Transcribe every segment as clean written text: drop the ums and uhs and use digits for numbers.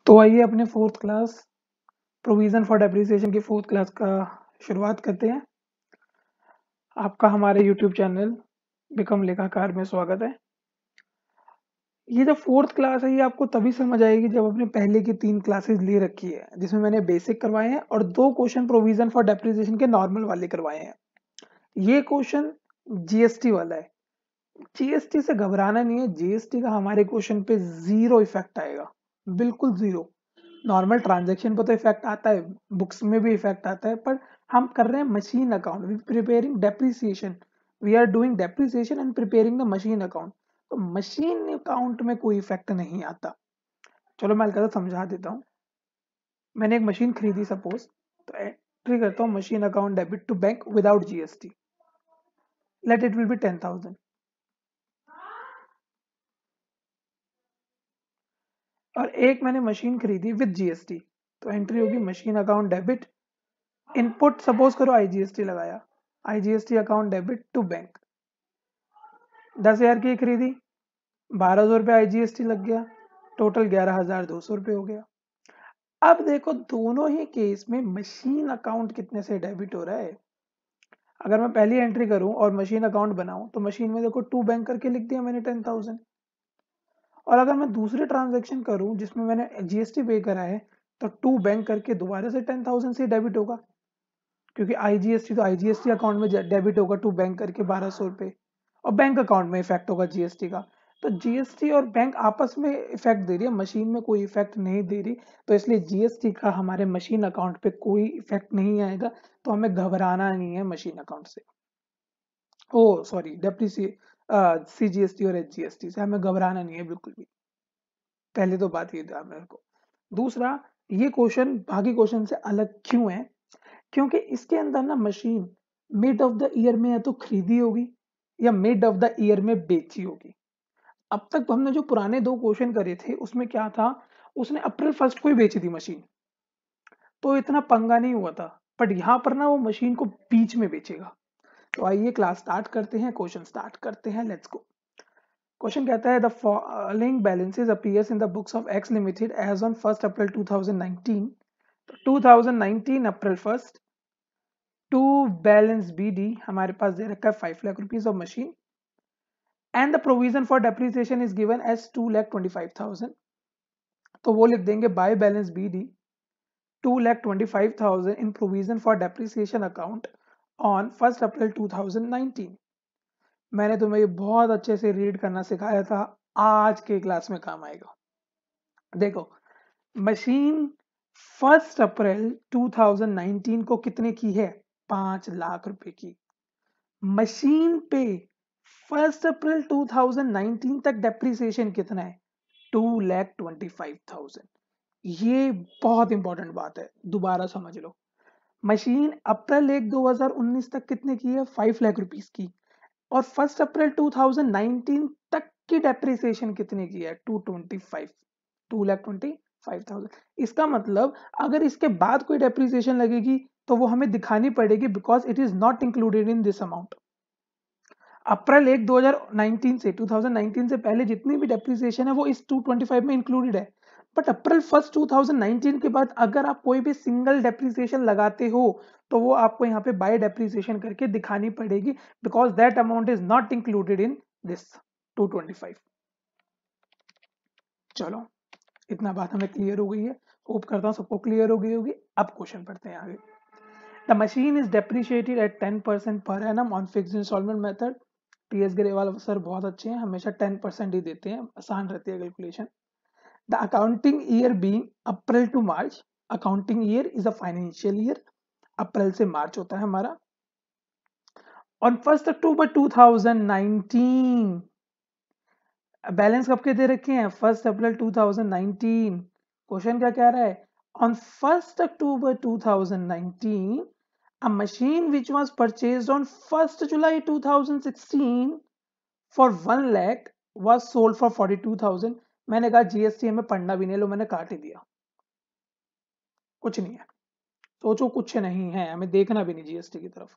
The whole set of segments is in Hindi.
तो आइए अपने fourth class provision for depreciation की फोर्थ क्लास का शुरुआत करते हैं। आपका हमारे यूट्यूब चैनल बिकम लेखाकार में स्वागत है। ये जो फोर्थ क्लास है ये आपको तभी समझ आएगी जब आपने पहले की 3 क्लासेस ले रखी है, जिसमें मैंने बेसिक करवाए हैं और 2 क्वेश्चन प्रोविजन फॉर डेप्रिसिएशन के नॉर्मल वाले करवाए हैं। ये क्वेश्चन जीएसटी वाला है। जीएसटी से घबराना नहीं है, जीएसटी का हमारे क्वेश्चन पे जीरो इफेक्ट आएगा, बिल्कुल जीरो। नॉर्मल ट्रांजैक्शन पर तो इफेक्ट आता है, बुक्स में भी इफेक्ट आता है, पर हम कर रहे हैं machine account, we preparing depreciation, we are doing depreciation and preparing the machine account. तो मशीन अकाउंट में कोई इफेक्ट नहीं आता। चलो मैं हल्का सा समझा देता हूँ। मैंने एक मशीन खरीदी सपोज, तो एंट्री करता हूँ machine account debit to bank without GST, let it will be 10,000। और एक मैंने मशीन खरीदी विद जीएसटी, तो एंट्री होगी machine account debit, input suppose करो आईजीएसटी लगाया, IGST account debit to bank. 10,000 की खरीदी, 1,200 रुपये आईजीएसटी लग गया, टोटल 11,200 रुपये हो गया। अब देखो दोनों ही केस में मशीन अकाउंट कितने से डेबिट हो रहा है। अगर मैं पहली एंट्री करूं और मशीन अकाउंट बनाऊं तो मशीन में देखो टू बैंक करके लिख दिया मैंने 10,000। और अगर मैं दूसरी ट्रांजेक्शन करूं जिसमें मैंने जीएसटी पे करा है, तो टू बैंक करके दोबारा से 10,000 से डेबिट होगा, क्योंकि आईजीएसटी तो आईजीएसटी अकाउंट में डेबिट होगा टू बैंक करके 1,200 रुपये, और बैंक अकाउंट में इफेक्ट होगा जीएसटी का। तो जीएसटी और बैंक आपस में इफेक्ट दे रही है, मशीन में कोई इफेक्ट नहीं दे रही, तो इसलिए जीएसटी का हमारे मशीन अकाउंट पे कोई इफेक्ट नहीं आएगा। तो हमें घबराना नहीं है मशीन अकाउंट से, ओ सॉरी डेप्रिसिए सीजीएसटी और एचजीएसटी से हमें घबराना नहीं है बिल्कुल भी। पहले तो बात ये ध्यान रखो। दूसरा, ये क्वेश्चन बाकी क्वेश्चन से अलग क्यों है, क्योंकि इसके अंदर ना machine mid of the year में या तो खरीदी होगी या मिड ऑफ द ईयर में बेची होगी। अब तक हमने जो पुराने 2 क्वेश्चन करे थे उसमें क्या था, उसने अप्रैल 1 को ही बेची थी मशीन, तो इतना पंगा नहीं हुआ था। बट यहाँ पर ना वो मशीन को बीच में बेचेगा। तो आइए क्लास स्टार्ट करते हैं, क्वेश्चन स्टार्ट करते हैं, लेट्स गो। क्वेश्चन कहता है the following balances appears in the books of X limited as on 1 April 2019। 2019 April 1 to balance BD हमारे पास दे रखा है 5 lakh rupees of machine, and the provision for depreciation is given as 2,25,000। तो वो लिख देंगे by balance BD 2,25,000 in provision for depreciation account on 1 April 2019। मैंने तुम्हें ये बहुत अच्छे से रीड करना सिखाया था, आज के क्लास में काम आएगा। देखो मशीन 1 अप्रैल 2019 को कितने की है, 5 लाख रुपए की। मशीन पे 1 अप्रैल 2019 तक डेप्रिसिएशन कितना है, 2,25,000। ये बहुत इंपॉर्टेंट बात है, दोबारा समझ लो। मशीन अप्रैल 1 2019 तक कितने की है, 5 लाख रुपीस की, और 1 अप्रैल 2019 तक की डेप्रिसिएशन कितने की है, 2,25,000। इसका मतलब अगर इसके बाद कोई डेप्रिसिएशन लगेगी तो वो हमें दिखानी पड़ेगी, because it is not included in this amount. April 1 2019 से 2019 से पहले जितनी भी डेप्रिसिएशन है वो इस 225 में इंक्लूडेड है। बट अप्रैल 1 2019 के बाद अगर आप कोई भी सिंगल डेप्रिसिएशन लगाते हो तो वो आपको यहाँ पे बाय डेप्रिसिएशन करके दिखानी पड़ेगी, because that amount is not included in this 225। चलो इतना बात हमें क्लियर हो गई है, होप करता हूँ सबको क्लियर हो गई होगी। अब क्वेश्चन पढ़ते हैं आगे। The machine is depreciated at 10% per annum on fixed instalment method. TS Grewal sir बहुत अच्छे हैं, हमेशा 10% ही देते हैं, आसान रहती है calculation. The accounting year being April to March, accounting year is a financial year, April से मार्च होता है हमारा। ऑन 1 अक्टूबर 2019 बैलेंस कब के दे रखे हैं, 1 अप्रैल 2019। क्वेश्चन क्या कह रहा है, on 1 October 2019 a machine which was purchased on 1st July 2016 for 1 lakh was sold for 42,000। मैंने कहा जीएसटी हमें पढ़ना भी नहीं, लो मैंने काट ही दिया, कुछ नहीं है, सोचो कुछ नहीं है, हमें देखना भी नहीं जीएसटी की तरफ।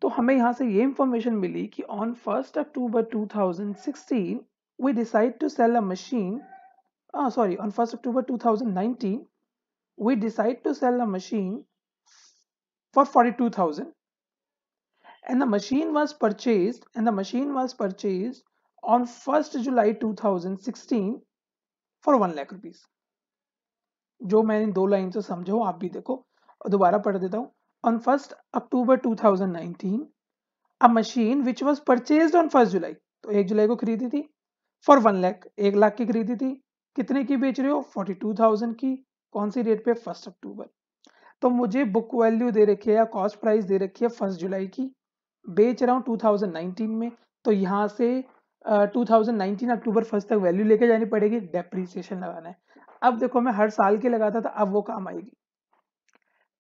तो हमें यहां से ये इंफॉर्मेशन मिली कि on 1 October 2016 we decide to sell a machine on 1st October 2019, we decide to sell a machine for 42,000, and the machine was purchased on 1st July 2016 for 1 lakh rupees. जो मैंने 2 लाइन से समझो आप भी देखो और दोबारा पढ़ देता हूँ. On 1st October 2019, a machine which was purchased on 1st July, तो 1 जुलाई को खरीदी थी for 1 lakh, 1 लाख की खरीदी थी. कितने की बेच रहे हो? 42,000 की. कौन सी डेट पे? 1st अक्टूबर. तो मुझे बुक वैल्यू दे रखी है या कॉस्ट प्राइस दे रखी है 1st जुलाई की, बेच रहा हूँ 2019 में, तो यहाँ से 2019 अक्टूबर 1st तक वैल्यू लेके जानी पड़ेगी, डेप्रीसिएशन लगाना है. अब देखो मैं हर साल के लगाता था, अब वो काम आएगी.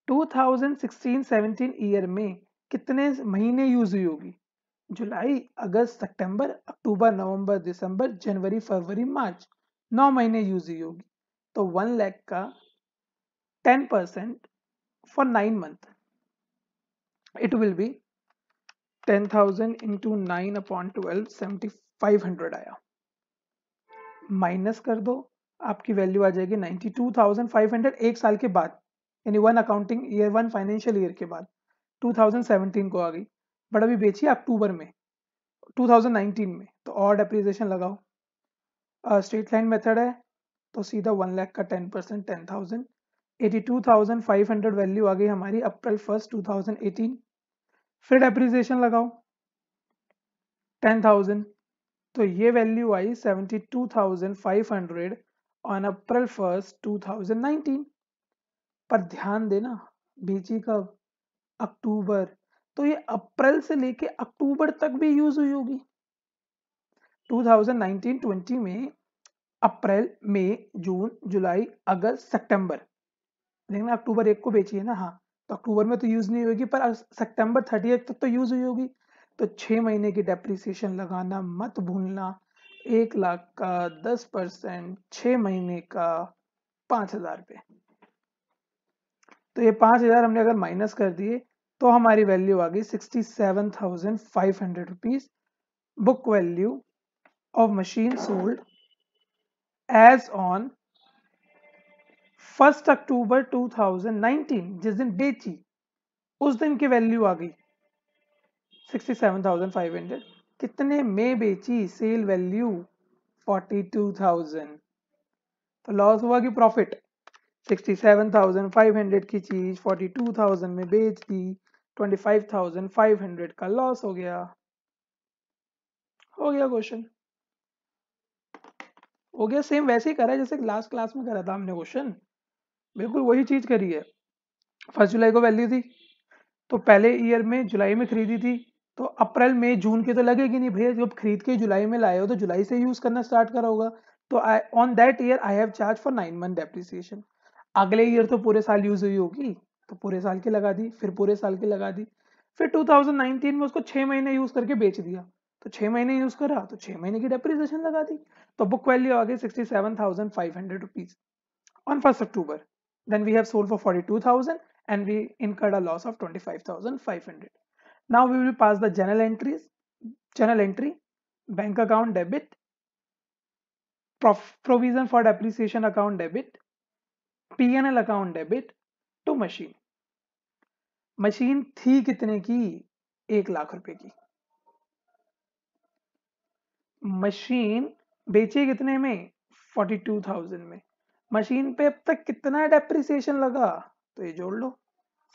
2016-17 ईयर में कितने महीने यूज हुई होगी? जुलाई, अगस्त, सितंबर, अक्टूबर, नवंबर, दिसंबर, जनवरी, फरवरी, मार्च, 9 महीने यूज हुई होगी. तो 1 लाख का 10% for 9 months, it will be 10,000 into 9 upon 12, 7,500 आया. माइनस कर दो, आपकी वैल्यू आ जाएगी 92,500 एक साल के बाद, यानी 1 अकाउंटिंग ईयर, 1 फाइनेंशियल ईयर के बाद 2017 को आ गई. बट अभी बेची अक्टूबर में 2019 में, तो और डेप्रिसिएशन लगाओ. स्ट्रेट लाइन मेथड है तो सीधा 1 लाख का 10% 10,000, 82,500 वैल्यू आ गई हमारी अप्रैल 1st 2018. फिर डेप्रिसिएशन लगाओ 10,000, तो ये value I 72,500 on April 1st 2019. पर ध्यान देना बेची कब? अक्टूबर. तो ये अप्रैल से लेके अक्टूबर तक भी यूज हुई होगी. 2019-20 में अप्रैल, मई, जून, जुलाई, अगस्त, सितंबर, देखना अक्टूबर 1 को बेची है ना. हाँ, तो अक्टूबर में तो यूज नहीं होगी, पर सितंबर 30 तक तो यूज हुई होगी. तो 6 महीने की डेप्रिसिएशन लगाना मत भूलना. 1 लाख का 10%, 6 महीने का 5,000 रुपये. तो ये 5,000 हमने अगर माइनस कर दिए तो हमारी वैल्यू आ गई 67,500 rupees. Book value of machine sold as on 1st October 2019, जिस दिन बेची उस दिन की वैल्यू आ गई 67,500. कितने में बेची? Sale value 42,000. तो लॉस हुआ कि प्रॉफिट? 67,500 की चीज 42,000 में बेच दी, 25,500 का लॉस हो गया. क्वेश्चन हो गया. सेम वैसे ही करा है जैसे लास्ट क्लास में करा था हमने क्वेश्चन, बिल्कुल वही चीज करी है. 1 जुलाई को वैल्यू थी, तो पहले ईयर में जुलाई में खरीदी थी, तो अप्रैल मई जून की तो लगेगी नहीं भैया. जब खरीद के जुलाई में लाए हो तो जुलाई से यूज करना स्टार्ट करा होगा. तो on that year I have charge for 9 month depreciation. अगले ईयर तो पूरे साल यूज हुई होगी, तो पूरे साल की लगा दी, फिर पूरे साल की लगा दी. फिर 2019 में उसको 6 महीने यूज करके बेच दिया, तो 6 महीने यूज करा तो 6 महीने की डेप्रिसिएशन लगा दी. तो बुक वैल्यू आ गई 67,500 rupees on 1st October. Then we have sold for 42,000 and we incurred a loss of 25,500. Now we will pass the journal entries. Journal entry, bank account debit, provision for depreciation account debit, P&L account debit to machine. Machine थी कितने की? 1 लाख रुपए की. मशीन बेची कितने में? 42,000 में. मशीन पे अब तक कितना डेप्रिसिएशन लगा? तो ये जोड़ लो,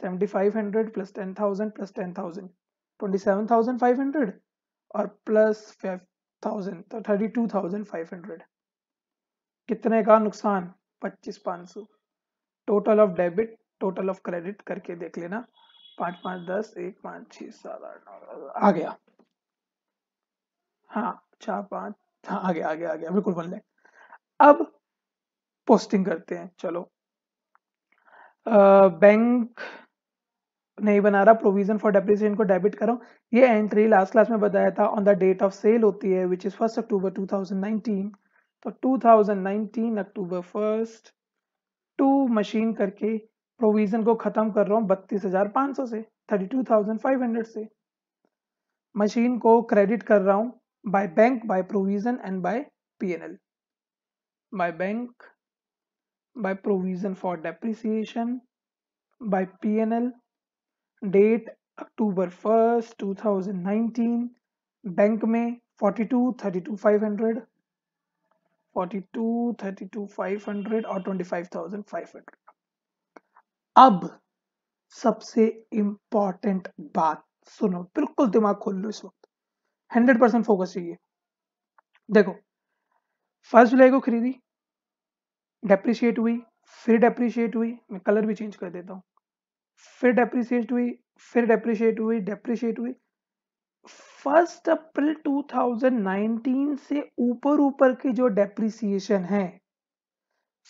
7,500 प्लस 10,000 प्लस 10,000, 27,500 और प्लस 5,000, तो 32,500. कितने का नुकसान? 25,500. Total of debit, total of credit करके देख लेना. 5 5 10 1 5 6 7 8 9 आ गया. हाँ 4 5, हाँ आ गया बिल्कुल 1 लाख. अब पोस्टिंग करते हैं. चलो बैंक नहीं बना रहा, प्रोविजन फॉर डेप्रिसिएशन को डेबिट करो. ये एंट्री लास्ट क्लास में बताया था on the date of sale होती है, विच इज 1st अक्टूबर 2019. तो 2019 अक्टूबर 1st टू मशीन करके प्रोविजन को खत्म कर रहा हूँ 32,500 से, 32,500 से. मशीन को क्रेडिट कर रहा हूँ by bank, by provision and by P&L. by bank, by provision for depreciation, by P&L, date October 1st 2019, bank में 42, 32,500, 42, 32,500 और 25,500। अब सबसे इंपॉर्टेंट बात सुनो, बिल्कुल दिमाग खोल लो इस वक्त, 100% फोकस चाहिए। देखो, फर्स्ट जुलाई को खरीदी, डेप्रिशिएट हुई, फिर डेप्रिशिएट हुई, मैं कलर भी चेंज कर देता हूं, फिर डेप्रिशिएट हुई, फिर डेप्रिशिएट हुई, डेप्रिशिएट हुई। 1 अप्रैल 2019 से ऊपर के जो डेप्रिसिएशन है,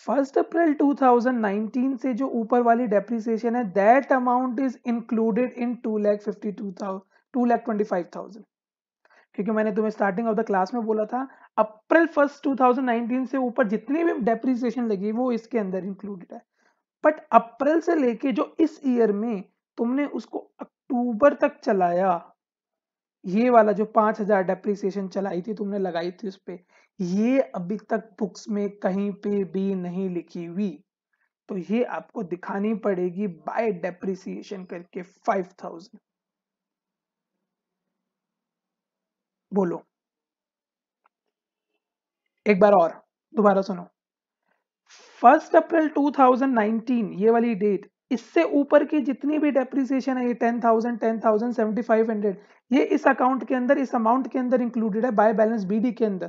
1 अप्रैल 2019 से जो ऊपर वाली डेप्रिसिएशन है, that amount is included in 2,25,000, क्योंकि मैंने तुम्हें स्टार्टिंग ऑफ द क्लास में बोला था अप्रैल 1 2019 से ऊपर जितनी भी डेप्रिसिएशन लगी वो इसके अंदर इंक्लूडेड है। बट अप्रैल से लेके जो इस ईयर में तुमने उसको अक्टूबर तक चलाया, ये वाला जो 5,000 डेप्रिसिएशन चलाई थी तुमने, लगाई थी उस पे, ये अभी तक बुक्स में कहीं पे भी नहीं लिखी हुई, तो ये आपको दिखानी पड़ेगी बाय डेप्रिसिएशन करके 5,000। बोलो एक बार और, दोबारा सुनो। 1 अप्रैल 2019 ये वाली डेट, इससे ऊपर की जितनी भी डेप्रिसिएशन है, ये 10,000, 10,000, 7,500, ये इस अकाउंट के अंदर, इस अमाउंट के अंदर इंक्लूडेड है बाय बैलेंस बीडी के अंदर,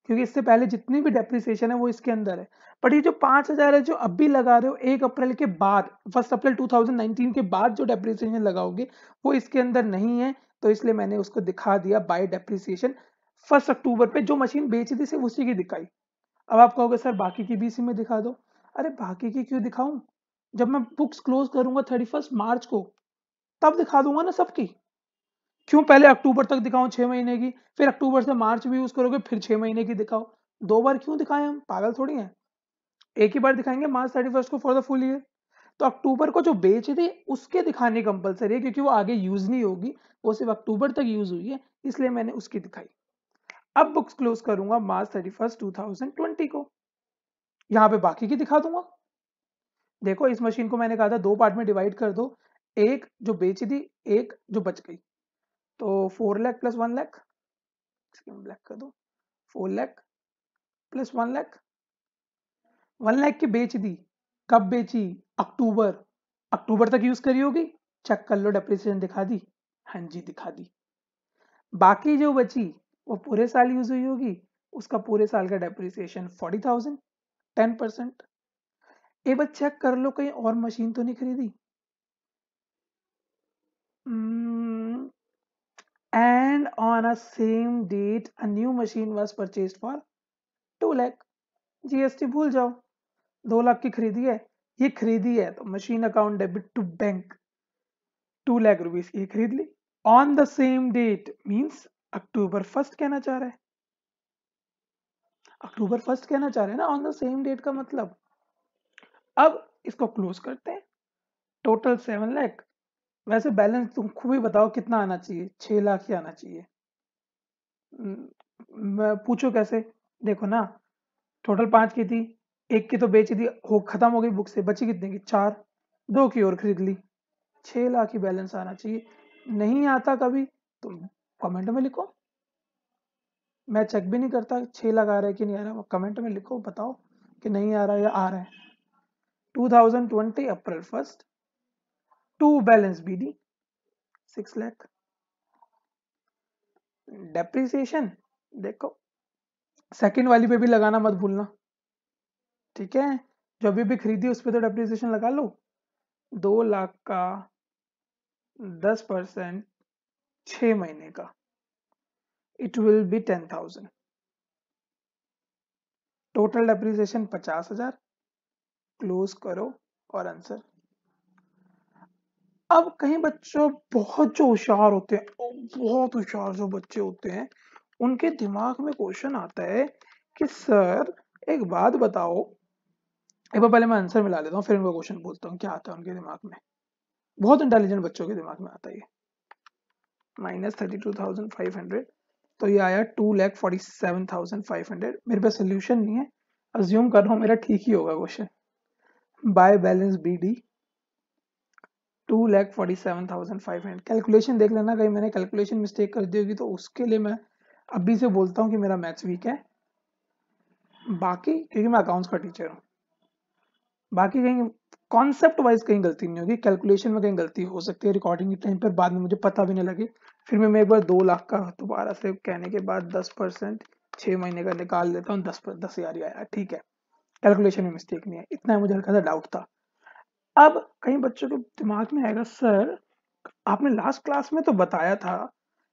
क्योंकि इससे पहले जितनी भी डेप्रिसिएशन है वो इसके अंदर है। बट ये जो 5,000 है जो अभी लगा रहे हो 1 अप्रैल के बाद, 1 अप्रैल 2019 के बाद जो डेप्रिसिएशन लगाओगे वो इसके अंदर नहीं है, तो इसलिए मैंने उसको दिखा दिया बाय डेप्रिसिएशन। 1 अक्टूबर पे जो मशीन बेच दी सिर्फ उसी की दिखाई। अब आप कहोगे सर बाकी की भी इसी में दिखा दो। अरे बाकी की क्यों दिखाऊं, जब मैं बुक्स क्लोज करूंगा 31 मार्च को तब दिखा दूंगा ना सबकी। क्यों पहले अक्टूबर तक दिखाऊं 6 महीने की, फिर अक्टूबर से मार्च भी यूज करोगे फिर 6 महीने की दिखाओ, 2 बार क्यों दिखाएं, हम पागल थोड़ी हैं। एक ही बार दिखाएंगे मार्च 31 को फॉर द फुल ईयर। तो अक्टूबर को जो बेच दे उसके दिखाने कंपलसरी है, क्योंकि वो आगे यूज नहीं होगी, वो सिर्फ अक्टूबर तक यूज हुई है, इसलिए मैंने उसकी दिखाई। अब बुक्स क्लोज करूंगा मार्च 31 2020 को, यहाँ पे बाकी की दिखा दूंगा। देखो इस मशीन को मैंने कहा था 2 पार्ट में डिवाइड कर दो, एक जो बेच दी, एक जो बच गई, तो 4 लाख प्लस 1 लाख, ब्लैक कर दो, 4 लाख प्लस 1 लाख, 1 लाख की बेच दी, कब बेची, अक्टूबर, अक्टूबर तक यूज करी होगी, चेक कर लो डेप्रिसिएशन दिखा दी, हाँ जी दिखा दी। बाकी जो बची वो पूरे साल यूज हुई होगी, उसका पूरे साल का डेप्रिसिएशन 40,000, 10%। एक बार चेक कर लो कहीं और मशीन तो नहीं खरीदी। And on a same date a new machine was purchased for 2 lakh। GST भूल जाओ, 2 लाख की खरीदी है, ये खरीदी है तो machine account debit to bank 2 lakh rupees की खरीद ली। On the same date means October 1 कहना चाह रहा है, अक्टूबर 1 कहना चाह रहे हैं ना ऑन द सेम डेट का मतलब। अब इसको क्लोज करते हैं, टोटल 7 लाख। वैसे बैलेंस तुम खुद ही बताओ कितना आना चाहिए, 6 लाख ही आना चाहिए। पूछो कैसे, देखो ना, टोटल 5 की थी, एक की तो बेच दी, हो खत्म हो गई बुक से, बची कितने की, 4, 2 की और खरीद ली, 6 लाख ही बैलेंस आना चाहिए। नहीं आता कभी तो कमेंट में लिखो, मैं चेक भी नहीं करता 6 लाख आ रहा है कि नहीं आ रहा, कमेंट में लिखो, बताओ कि नहीं आ रहा है या आ रहा है। 2020 April 1 to balance BD 6 lakh. Depreciation देखो सेकंड वाली पे भी लगाना मत भूलना, ठीक है, जो अभी भी खरीदी उस पर तो डेप्रिसिएशन लगा लो। 2 लाख का 10% 6 महीने का, it will be 10,000। Total depreciation 50,000, close करो और आंसर। अब कहीं बच्चों बहुत जो होशियार होते हैं, बहुत होशियार जो बच्चे होते हैं, उनके दिमाग में क्वेश्चन आता है कि सर एक बात बताओ, एक बार पहले मैं आंसर मिला लेता हूँ फिर उनको क्वेश्चन बोलता हूँ क्या आता है उनके दिमाग में। बहुत इंटेलिजेंट बच्चों के दिमाग में आता है ये। -32,500, तो ये आया 2,47,500। मेरे पास सोल्यूशन नहीं है, अज्यूम कर रहा हूँ मेरा ठीक ही होगा question. By balance BD 2,47,500। Calculation देख लेना, कहीं मैंने कैलकुलेशन मिस्टेक कर दी होगी तो उसके लिए मैं अभी से बोलता हूँ कि मेरा मैथ्स वीक है। बाकी क्योंकि मैं अकाउंट्स का टीचर हूँ, बाकी कहीं कॉन्सेप्ट वाइज कहीं गलती नहीं होगी, कैलकुलेशन में कहीं गलती हो सकती है रिकॉर्डिंग के टाइम पर, बाद में मुझे पता भी नहीं लगे, फिर मैं एक बार 2 लाख का दोबारा से कहने के बाद 10% 6 महीने का निकाल लेता हूँ, 10,000 ही आया, ठीक है, कैलकुलेशन में मिस्टेक नहीं है, इतना मुझे हल्का सा डाउट था। अब कई बच्चों के दिमाग में आएगा, सर आपने लास्ट क्लास में तो बताया था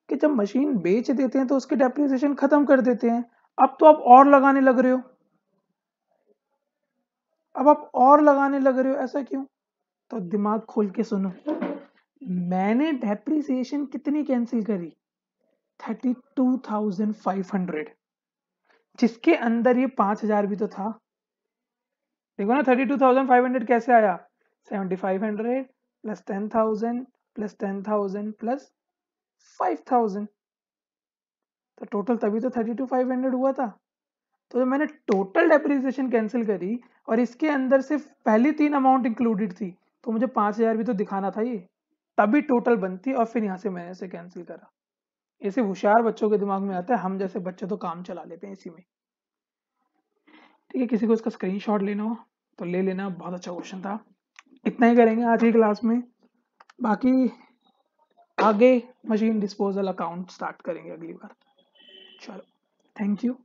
कि जब मशीन बेच देते हैं तो उसकी डेप्रिसिएशन खत्म कर देते हैं, अब तो आप और लगाने लग रहे हो, अब आप और लगाने लग रहे हो, ऐसा क्यों? तो दिमाग खोल के सुनो, मैंने डेप्रिसिएशन कितनी कैंसिल करी? 32,500, जिसके अंदर ये 5,000 भी तो था। देखो ना 32,500 कैसे आया, 7,500 प्लस 10,000 प्लस 10,000 प्लस 5,000, तो टोटल तभी तो 32,500 हुआ था। तो जब मैंने टोटल डेप्रिसिएशन कैंसिल करी और इसके अंदर सिर्फ पहली 3 अमाउंट इंक्लूडेड थी, तो मुझे 5,000 भी तो दिखाना था ये, तभी टोटल बनती, और फिर यहाँ से मैंने इसे कैंसिल करा। ये सिर्फ होशियार बच्चों के दिमाग में आता है, हम जैसे बच्चे तो काम चला लेते हैं इसी में। ठीक है, किसी को इसका स्क्रीनशॉट लेना हो तो ले लेना, बहुत अच्छा क्वेश्चन था। इतना ही करेंगे आज की क्लास में, बाकी आगे मशीन डिस्पोजल अकाउंट स्टार्ट करेंगे अगली बार। चलो, थैंक यू।